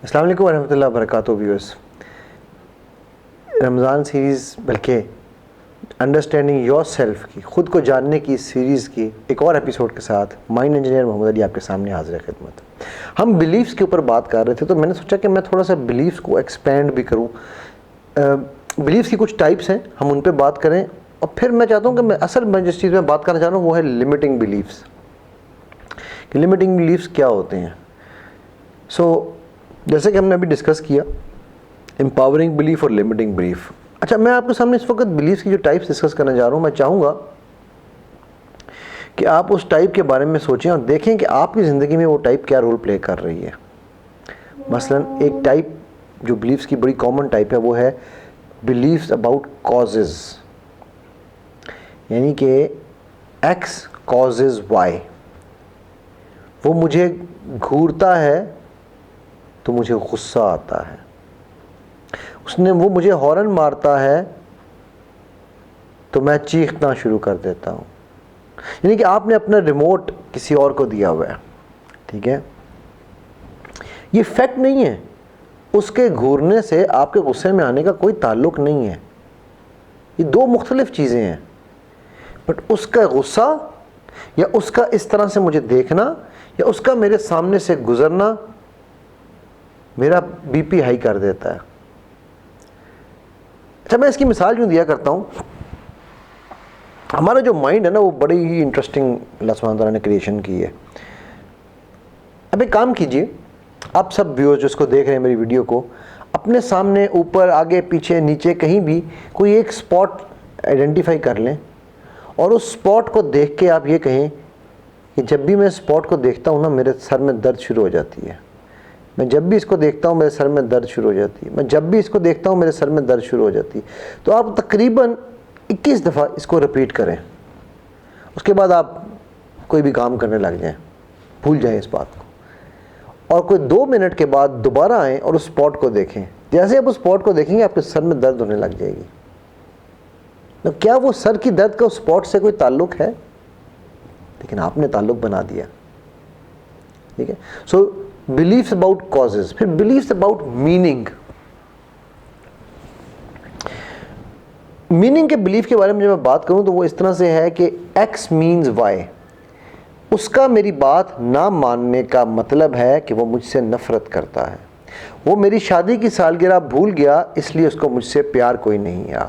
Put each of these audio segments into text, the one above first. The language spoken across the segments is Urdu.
السلام علیکم ورحمۃ اللہ وبرکاتہ ویورز. رمضان سیریز بلکہ انڈرسٹینڈنگ یور سیلف کی، خود کو جاننے کی سیریز کی ایک اور ایپیسوڈ کے ساتھ مائنڈ انجینئر محمد علی آپ کے سامنے حاضر خدمت. ہم بلیفس کے اوپر بات کر رہے تھے تو میں نے سوچا کہ میں تھوڑا سا بلیفس کو ایکسپینڈ بھی کروں. بلیفس کی کچھ ٹائپس ہیں، ہم ان پہ بات کریں، اور پھر میں چاہتا ہوں کہ میں جس چیز میں بات کرنا چاہ رہا ہوں وہ ہے لمیٹنگ بلیفس. کہ لمیٹنگ بلیفس کیا ہوتے ہیں. جیسے کہ ہم نے ابھی ڈسکس کیا امپاورنگ بلیف اور لمیٹنگ بلیف. اچھا، میں آپ کے سامنے اس وقت بلیفس کی جو ٹائپس ڈسکس کرنا چاہ رہا ہوں، میں چاہوں گا کہ آپ اس ٹائپ کے بارے میں سوچیں اور دیکھیں کہ آپ کی زندگی میں وہ ٹائپ کیا رول پلے کر رہی ہے. مثلا ایک ٹائپ جو بلیفس کی بڑی کامن ٹائپ ہے وہ ہے بلیفس اباؤٹ کازز، یعنی کہ ایکس کازز وائی. وہ مجھے گھورتا ہے تو مجھے غصہ آتا ہے، وہ مجھے ہارن مارتا ہے تو میں چیخنا شروع کر دیتا ہوں. یعنی کہ آپ نے اپنا ریموٹ کسی اور کو دیا ہوا ہے، ٹھیک ہے، یہ فیکٹ نہیں ہے، اس کے گھورنے سے آپ کے غصے میں آنے کا کوئی تعلق نہیں ہے. یہ دو مختلف چیزیں ہیں. بٹ اس کا غصہ یا اس کا اس طرح سے مجھے دیکھنا یا اس کا میرے سامنے سے گزرنا میرا بی پی ہائی کر دیتا ہے. اچھا، میں اس کی مثال یوں دیا کرتا ہوں. ہمارا جو مائنڈ ہے نا وہ بڑی ہی انٹرسٹنگ اللہ سبحانہ تعالیٰ نے کریشن کی ہے. اب ایک کام کیجئے، آپ سب ویورز جو اس کو دیکھ رہے ہیں میری ویڈیو کو، اپنے سامنے اوپر آگے پیچھے نیچے کہیں بھی کوئی ایک سپاٹ آئیڈینٹیفائی کر لیں اور اس سپاٹ کو دیکھ کے آپ یہ کہیں کہ جب بھی میں سپاٹ کو دیکھتا ہوں نا میرے سر میں درد شروع ہو جاتی ہے. میں جب بھی اس کو دیکھتا ہوں میرے سر میں درد شروع ہو جاتی ہے. میں جب بھی اس کو دیکھتا ہوں میرے سر میں درد شروع ہو جاتی ہے. تو آپ تقریباً 21 دفعہ اس کو رپیٹ کریں. اس کے بعد آپ کوئی بھی کام کرنے لگ جائیں، بھول جائیں اس بات کو، اور کوئی 2 منٹ کے بعد دوبارہ آئیں اور اس سپاٹ کو دیکھیں. جیسے آپ اس سپاٹ کو دیکھیں گے آپ کے سر میں درد ہونے لگ جائے گی. تو کیا وہ سر کی درد کا اس سپاٹ سے کوئی تعلق ہے؟ لیکن آپ نے تعلق بنا دیا. ٹھیک ہے. سو بلیفس اباؤٹ کازز. پھر بلیفس اباؤٹ میننگ. میننگ کے بلیف کے بارے میں جب میں بات کروں تو وہ اس طرح سے ہے کہ ایکس مینز وائی. اس کا میری بات نہ ماننے کا مطلب ہے کہ وہ مجھ سے نفرت کرتا ہے. وہ میری شادی کی سالگرہ بھول گیا اس لیے اس کو مجھ سے پیار کوئی نہیں آیا.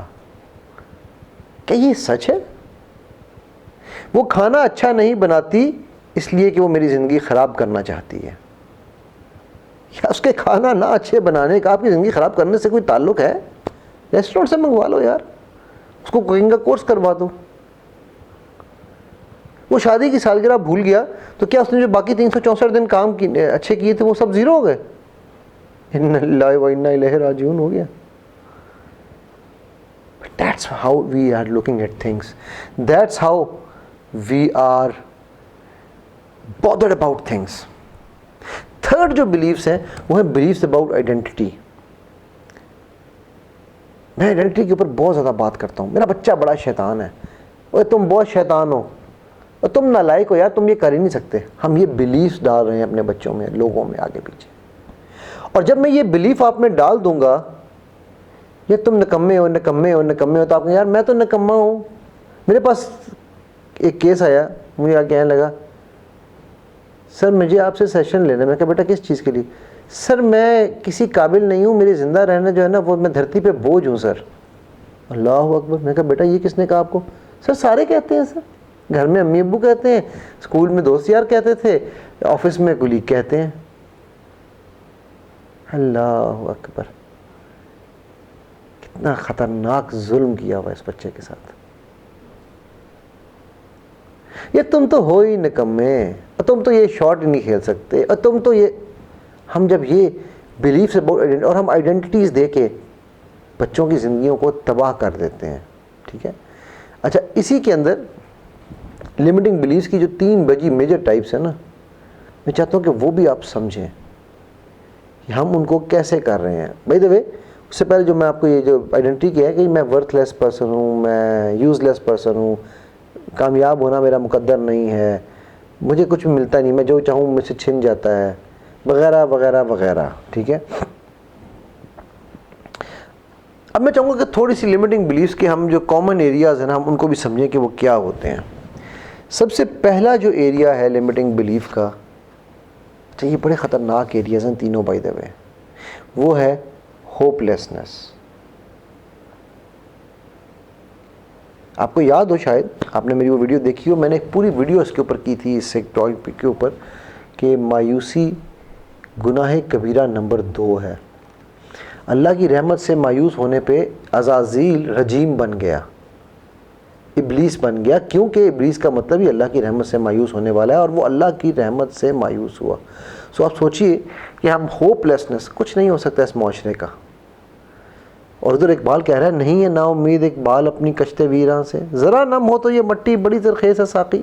کیا یہ سچ ہے؟ وہ کھانا اچھا نہیں بناتی اس لیے کہ وہ میری زندگی خراب کرنا چاہتی ہے. یا اس کے کھانا نہ اچھے بنانے کا آپ کی زندگی خراب کرنے سے کوئی تعلق ہے؟ ریسٹورنٹ سے منگوا لو یار، اس کو کوکنگ کا کورس کروا دو. وہ شادی کی سالگرہ بھول گیا تو کیا اس نے جو باقی 364 دن کام اچھے کیے تھے وہ سب زیرو ہو گئے؟ اِنَّ اللَّهَ وَإِنَّا إِلَيْهِ رَاجِعُونَ ہو گیا. That's how we are looking at things. That's how we are bothered about things. Third جو بلیفس ہیں وہ ہے بلیفس اباؤٹ آئیڈینٹی. میں آئیڈینٹی کے اوپر بہت زیادہ بات کرتا ہوں. میرا بچہ بڑا شیطان ہے، اور تم بہت شیطان ہو، اور تم نالائق ہو یار، تم یہ کر ہی نہیں سکتے. ہم یہ بلیفس ڈال رہے ہیں اپنے بچوں میں، لوگوں میں، آگے پیچھے. اور جب میں یہ بلیف آپ میں ڈال دوں گا یہ تم نکمے ہو نکمے ہو نکمے ہو، تو آپ کہیں یار میں تو نکما ہوں. میرے پاس ایک کیس آیا، مجھے کہنے لگا سر مجھے آپ سے سیشن لینا. میں کہا بیٹا کس چیز کے لیے؟ سر میں کسی قابل نہیں ہوں، میری زندہ رہنا جو ہے نا وہ میں دھرتی پہ بوجھ ہوں سر. اللہ اکبر. میں کہا بیٹا یہ کس نے کہا آپ کو؟ سر سارے کہتے ہیں سر، گھر میں امی ابو کہتے ہیں، اسکول میں دوست یار کہتے تھے، آفس میں کلیگ کہتے ہیں. اللہ اکبر. کتنا خطرناک ظلم کیا ہوا اس بچے کے ساتھ. یہ تم تو ہو ہی نکمے، اور تم تو یہ شاٹ نہیں کھیل سکتے، اور تم تو یہ. ہم جب یہ بلیفس اور ہم آئیڈینٹیز دے کے بچوں کی زندگیوں کو تباہ کر دیتے ہیں. ٹھیک ہے. اچھا، اسی کے اندر لمیٹنگ بلیفس کی جو 3 بڑی میجر ٹائپس ہیں نا، میں چاہتا ہوں کہ وہ بھی آپ سمجھیں کہ ہم ان کو کیسے کر رہے ہیں. بائی دا وے، اس سے پہلے جو میں آپ کو یہ جو آئیڈینٹی کیا ہے کہ میں ورتھ لیس پرسن ہوں، میں یوز لیس پرسن ہوں، کامیاب ہونا میرا مقدر نہیں ہے، مجھے کچھ بھی ملتا نہیں، میں جو چاہوں مجھ سے چھن جاتا ہے، وغیرہ وغیرہ وغیرہ. ٹھیک ہے. اب میں چاہوں گا کہ تھوڑی سی لمیٹنگ بلیفس کے ہم جو کامن ایریاز ہیں نا ہم ان کو بھی سمجھیں کہ وہ کیا ہوتے ہیں. سب سے پہلا جو ایریا ہے لمیٹنگ بلیف کا، اچھا یہ بڑے خطرناک ایریاز ہیں تینوں بائی دا وے، وہ ہے ہوپ لیسنس. آپ کو یاد ہو شاید آپ نے میری وہ ویڈیو دیکھی ہو، میں نے ایک پوری ویڈیو اس کے اوپر کی تھی، اس ایک ٹاپک کے اوپر کہ مایوسی گناہ کبیرہ نمبر 2 ہے. اللہ کی رحمت سے مایوس ہونے پہ عزازیل رجیم بن گیا، ابلیس بن گیا، کیونکہ ابلیس کا مطلب ہی اللہ کی رحمت سے مایوس ہونے والا ہے، اور وہ اللہ کی رحمت سے مایوس ہوا. سو آپ سوچئے کہ ہم ہوپ لیسنس، کچھ نہیں ہو سکتا اس معاشرے کا. اور ادھر اقبال کہہ رہا ہے نہیں ہے نا امید اقبال اپنی کشت ویراں سے، ذرا نم ہو تو یہ مٹی بڑی زرخیز ہے ساقی.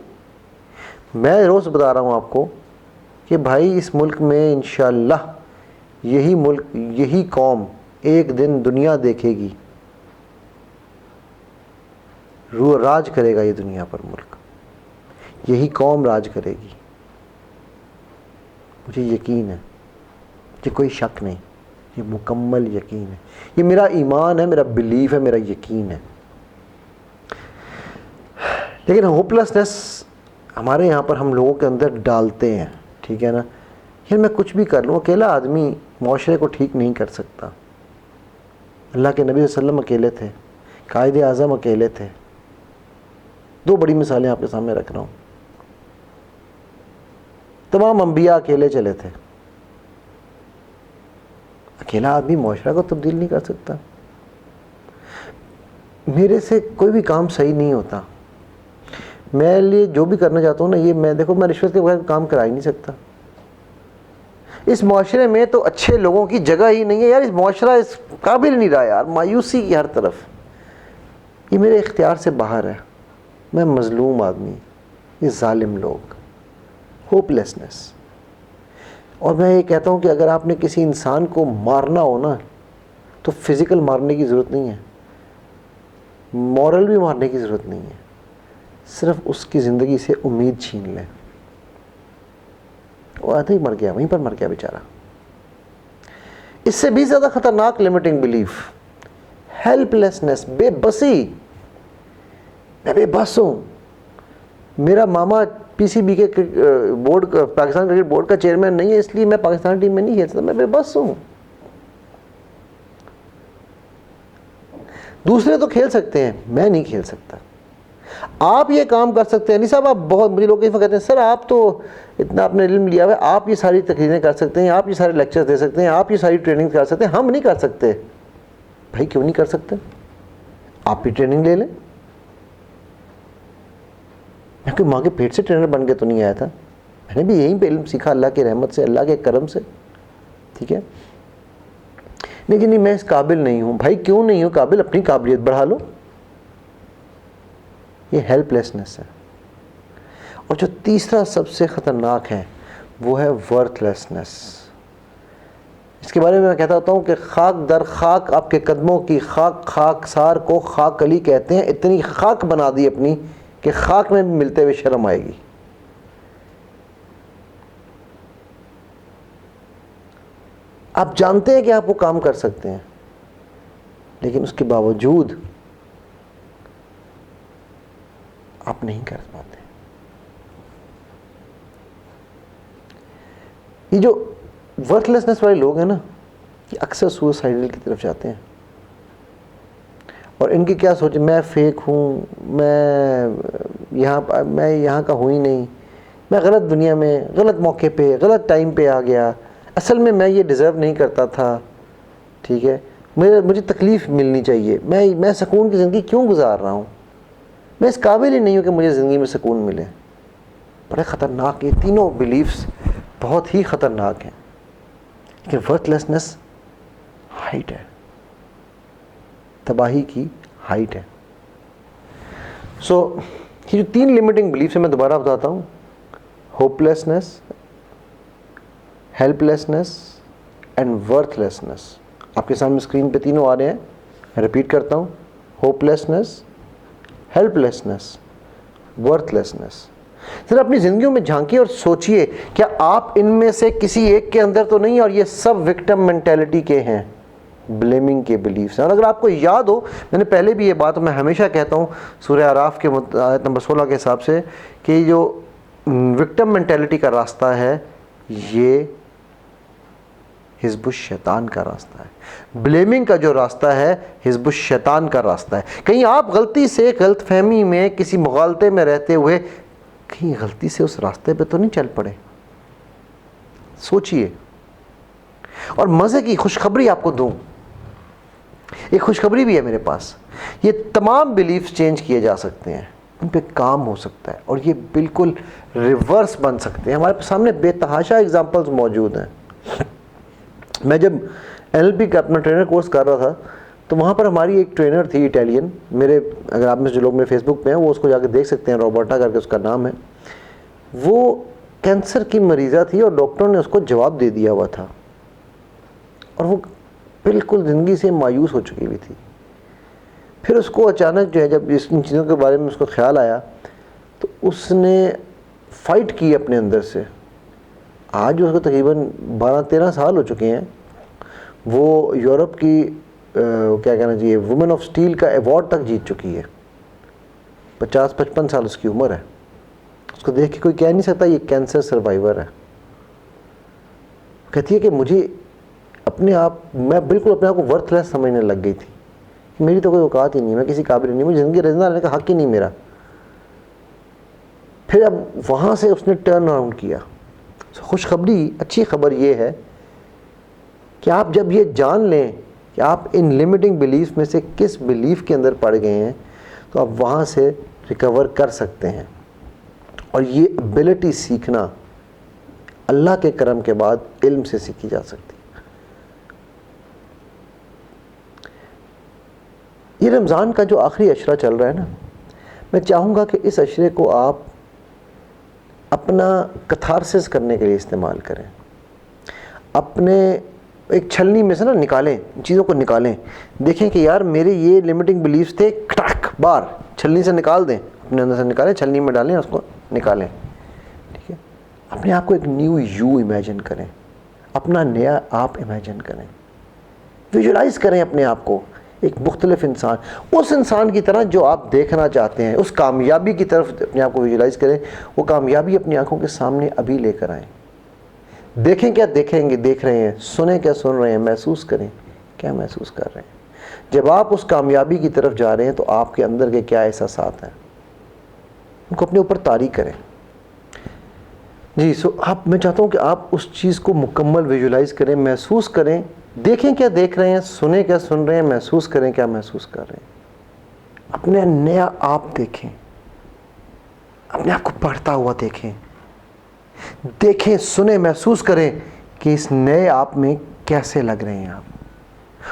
میں روز بتا رہا ہوں آپ کو کہ بھائی اس ملک میں انشاءاللہ یہی ملک، یہی قوم ایک دن دنیا دیکھے گی، راج کرے گا یہ دنیا پر ملک، یہی قوم راج کرے گی. مجھے یقین ہے، مجھے کوئی شک نہیں، یہ مکمل یقین ہے، یہ میرا ایمان ہے، میرا بلیف ہے، میرا یقین ہے. لیکن ہوپلیسنس ہمارے یہاں پر ہم لوگوں کے اندر ڈالتے ہیں. ٹھیک ہے نا، یار میں کچھ بھی کر لوں، اکیلا آدمی معاشرے کو ٹھیک نہیں کر سکتا. اللہ کے نبی صلی اللہ علیہ وسلم اکیلے تھے، قائد اعظم اکیلے تھے. 2 بڑی مثالیں آپ کے سامنے رکھ رہا ہوں. تمام انبیاء اکیلے چلے تھے. اکیلا آدمی معاشرہ کو تبدیل نہیں کر سکتا. میرے سے کوئی بھی کام صحیح نہیں ہوتا. میں لیے جو بھی کرنا چاہتا ہوں نا، یہ میں دیکھو میں رشوت کے بغیر کام کرا ہی نہیں سکتا. اس معاشرے میں تو اچھے لوگوں کی جگہ ہی نہیں ہے یار. اس معاشرہ اس قابل نہیں رہا یار، مایوسی کی ہر طرف. یہ میرے اختیار سے باہر ہے، میں مظلوم آدمی، یہ ظالم لوگ، ہوپ لیسنس. اور میں یہ کہتا ہوں کہ اگر آپ نے کسی انسان کو مارنا ہو نا تو فزیکل مارنے کی ضرورت نہیں ہے، مورل بھی مارنے کی ضرورت نہیں ہے، صرف اس کی زندگی سے امید چھین لیں. وہ آدھا ہی مر گیا، وہیں پر مر گیا بیچارہ. اس سے بھی زیادہ خطرناک لمیٹنگ بلیف ہیلپ لیسنس، بے بسی. میں بے بس ہوں. میرا ماما پی سی بی کے بورڈ، پاکستان کرکٹ بورڈ کا چیئرمین نہیں ہے، اس لیے میں پاکستان ٹیم میں نہیں کھیل سکتا. میں بے بس ہوں. دوسرے تو کھیل سکتے ہیں، میں نہیں کھیل سکتا. آپ یہ کام کر سکتے ہیں. نہیں صاحب آپ بہت، مجھے لوگ کہتے ہیں سر آپ تو اتنا آپ نے علم لیا ہوا ہے، آپ یہ ساری تقریریں کر سکتے ہیں، آپ یہ سارے لیکچر دے سکتے ہیں، آپ یہ ساری ٹریننگ کر سکتے ہیں، ہم نہیں کر سکتے. بھائی کیوں نہیں کر سکتے؟ آپ بھی ٹریننگ لے لیں. میں کوئی ماں کے پیٹ سے ٹرینر بن کے تو نہیں آیا تھا، میں نے بھی یہیں پہ علم سیکھا اللہ کی رحمت سے، اللہ کے کرم سے. ٹھیک ہے. لیکن نہیں میں اس قابل نہیں ہوں. بھائی کیوں نہیں ہوں قابل؟ اپنی قابلیت بڑھا لو. یہ ہیلپ لیسنس ہے. اور جو تیسرا سب سے خطرناک ہے وہ ہے ورتھ لیسنس. اس کے بارے میں کہتا ہوتا ہوں کہ خاک در خاک آپ کے قدموں کی خاک، خاک سار کو خاک علی کہتے ہیں. اتنی خاک بنا دی اپنی کہ خاک میں بھی ملتے ہوئے شرم آئے گی. آپ جانتے ہیں کہ آپ وہ کام کر سکتے ہیں، لیکن اس کے باوجود آپ نہیں کر پاتے. یہ جو ورتھ لیسنس والے لوگ ہیں نا، یہ اکثر سوسائڈل کی طرف جاتے ہیں. اور ان کی کیا سوچ، میں فیک ہوں، میں یہاں کا ہوں ہی نہیں، میں غلط دنیا میں، غلط موقع پہ، غلط ٹائم پہ آ گیا، اصل میں یہ ڈیزرو نہیں کرتا تھا. ٹھیک ہے، مجھے تکلیف ملنی چاہیے، میں سکون کی زندگی کیوں گزار رہا ہوں، میں اس قابل ہی نہیں ہوں کہ مجھے زندگی میں سکون ملے. بڑے خطرناک، یہ تینوں بلیفز بہت ہی خطرناک ہیں. لیکن ورتھ لیسنس ہائٹ ہے، تباہی کی ہائٹ ہے. سو یہ جو 3 لمیٹنگ بلیفس ہیں میں دوبارہ بتاتا ہوں: hope lessons, help lessons and worth lessons. آپ کے سامنے اسکرین پہ تینوں آ رہے ہیں. میں ریپیٹ کرتا ہوں: hope lessons, help lessons, worth lessons. ذرا اپنی زندگیوں میں جھانکیے اور سوچئے کیا آپ ان میں سے کسی ایک کے اندر تو نہیں، اور یہ سب وکٹم مینٹیلٹی کے ہیں، بلیمنگ کے بلیفس ہیں. اور اگر آپ کو یاد ہو، میں نے پہلے بھی یہ بات میں ہمیشہ کہتا ہوں سورہ اعراف کے آیت نمبر 16 کے حساب سے، کہ جو وکٹم مینٹیلٹی کا راستہ ہے یہ حزب الشیطان کا راستہ ہے. بلیمنگ کا جو راستہ ہے حزب الشیطان کا راستہ ہے. کہیں آپ غلطی سے، غلط فہمی میں، کسی مغالطے میں رہتے ہوئے کہیں غلطی سے اس راستے پہ تو نہیں چل پڑے. سوچئے. اور مزے کی خوشخبری آپ کو دوں، ایک خوشخبری بھی ہے میرے پاس. یہ تمام بلیفز چینج کیے جا سکتے ہیں، ان پہ کام ہو سکتا ہے، اور یہ بالکل ریورس بن سکتے ہیں. ہمارے سامنے بے تحاشا اگزامپلز موجود ہیں. میں جب NLP کا اپنا ٹرینر کورس کر رہا تھا تو وہاں پر ہماری ایک ٹرینر تھی اٹیلین. میرے اگر آپ میں جو لوگ میرے فیس بک پہ ہیں وہ اس کو جا کے دیکھ سکتے ہیں، روبرٹا کر کے اس کا نام ہے. وہ کینسر کی مریضہ تھی اور ڈاکٹر نے اس کو جواب دے دیا ہوا تھا، اور وہ بالکل زندگی سے مایوس ہو چکی ہوئی تھی. پھر اس کو اچانک جو ہے جب ان چیزوں کے بارے میں اس کو خیال آیا تو اس نے فائٹ کی اپنے اندر سے. آج اس کو تقریباً 12-13 سال ہو چکے ہیں. وہ یورپ کی کیا کہنا چاہیے وومن آف اسٹیل کا ایوارڈ تک جیت چکی ہے. 50-55 سال اس کی عمر ہے. اس کو دیکھ کے کوئی کہہ نہیں سکتا یہ کینسر سروائیور ہے. کہتی ہے کہ مجھے اپنے آپ، میں بالکل اپنے آپ کو ورتھ لیس سمجھنے لگ گئی تھی. میری تو کوئی اوقات ہی نہیں، میں کسی قابل نہیں، مجھے زندگی رہنے رہنے کا حق ہی نہیں میرا. پھر اب وہاں سے اس نے ٹرن اراؤنڈ کیا. خوشخبری، اچھی خبر یہ ہے کہ آپ جب یہ جان لیں کہ آپ ان لمیٹنگ بلیف میں سے کس بلیف کے اندر پڑ گئے ہیں تو آپ وہاں سے ریکور کر سکتے ہیں. اور یہ ایبلٹی سیکھنا اللہ کے کرم کے بعد علم سے سیکھی جا سکتی ہے. یہ رمضان کا جو آخری عشرہ چل رہا ہے نا، میں چاہوں گا کہ اس عشرے کو آپ اپنا کتھارسس کرنے کے لیے استعمال کریں. اپنے ایک چھلنی میں سے نا نکالیں، چیزوں کو نکالیں، دیکھیں کہ یار میرے یہ لمیٹنگ بلیفز تھے، کٹاک بار چھلنی سے نکال دیں، اپنے اندر سے نکالیں، چھلنی میں ڈالیں، اس کو نکالیں. ٹھیک ہے. اپنے آپ کو ایک نیو یو امیجن کریں، اپنا نیا آپ امیجن کریں، ویژولائز کریں اپنے آپ کو ایک مختلف انسان، اس انسان کی طرح جو آپ دیکھنا چاہتے ہیں. اس کامیابی کی طرف اپنے آپ کو ویژولائز کریں. وہ کامیابی اپنی آنکھوں کے سامنے ابھی لے کر آئیں. دیکھیں کیا دیکھیں گے، دیکھ رہے ہیں، سنیں کیا سن رہے ہیں، محسوس کریں کیا محسوس کر رہے ہیں. جب آپ اس کامیابی کی طرف جا رہے ہیں تو آپ کے اندر کے کیا احساسات ہیں ان کو اپنے اوپر طاری کریں. جی میں چاہتا ہوں کہ آپ اس چیز کو مکمل ویژولائز کریں، محسوس کریں، دیکھیں کیا دیکھ رہے ہیں، سنیں کیا سن رہے ہیں، محسوس کریں کیا محسوس کر رہے ہیں. اپنے نیا آپ دیکھیں، اپنے آپ کو بڑھتا ہوا دیکھیں، سنیں، محسوس کریں کہ اس نئے آپ میں کیسے لگ رہے ہیں آپ.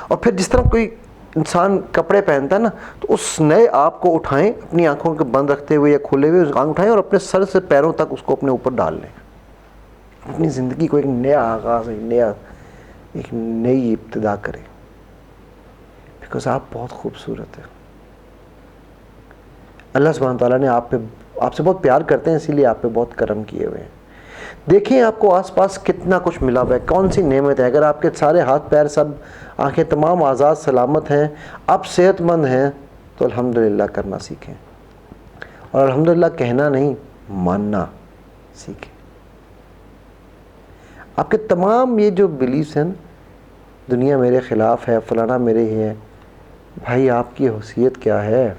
اور پھر جس طرح کوئی انسان کپڑے پہنتا ہے نا، تو اس نئے آپ کو اٹھائیں، اپنی آنکھوں کو بند رکھتے ہوئے یا کھلے ہوئے آنکھ اٹھائیں اور اپنے سر سے پیروں تک اس کو اپنے اوپر ڈال لیں. اپنی زندگی کو ایک نیا آغاز، ایک نئی ابتدا کریں. بیکاز آپ بہت خوبصورت ہیں. اللہ سبحانہ تعالیٰ نے آپ سے بہت پیار کرتے ہیں، اسی لیے آپ پہ بہت کرم کیے ہوئے ہیں. دیکھیں آپ کو آس پاس کتنا کچھ ملا ہوا ہے، کون سی نعمت ہے. اگر آپ کے سارے ہاتھ پیر، سب آنکھیں، تمام اعضاء سلامت ہیں، آپ صحت مند ہیں، تو الحمدللہ کرنا سیکھیں. اور الحمدللہ کہنا نہیں، ماننا سیکھیں. آپ کے تمام یہ جو بلیفز ہیں، دنیا میرے خلاف ہے، فلانا میرے ہی ہے، بھائی آپ کی حیثیت کیا ہے؟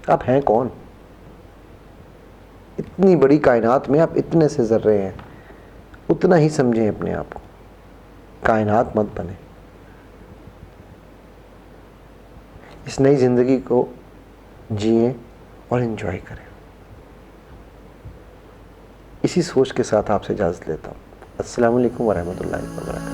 آپ ہیں کون؟ اتنی بڑی کائنات میں آپ اتنے سے ذرے ہیں، اتنا ہی سمجھیں اپنے آپ کو. کائنات مت بنیں. اس نئی زندگی کو جئیں اور انجوائے کریں. اسی سوچ کے ساتھ آپ سے اجازت لیتا ہوں. السلام علیکم ورحمۃ اللہ وبرکاتہ.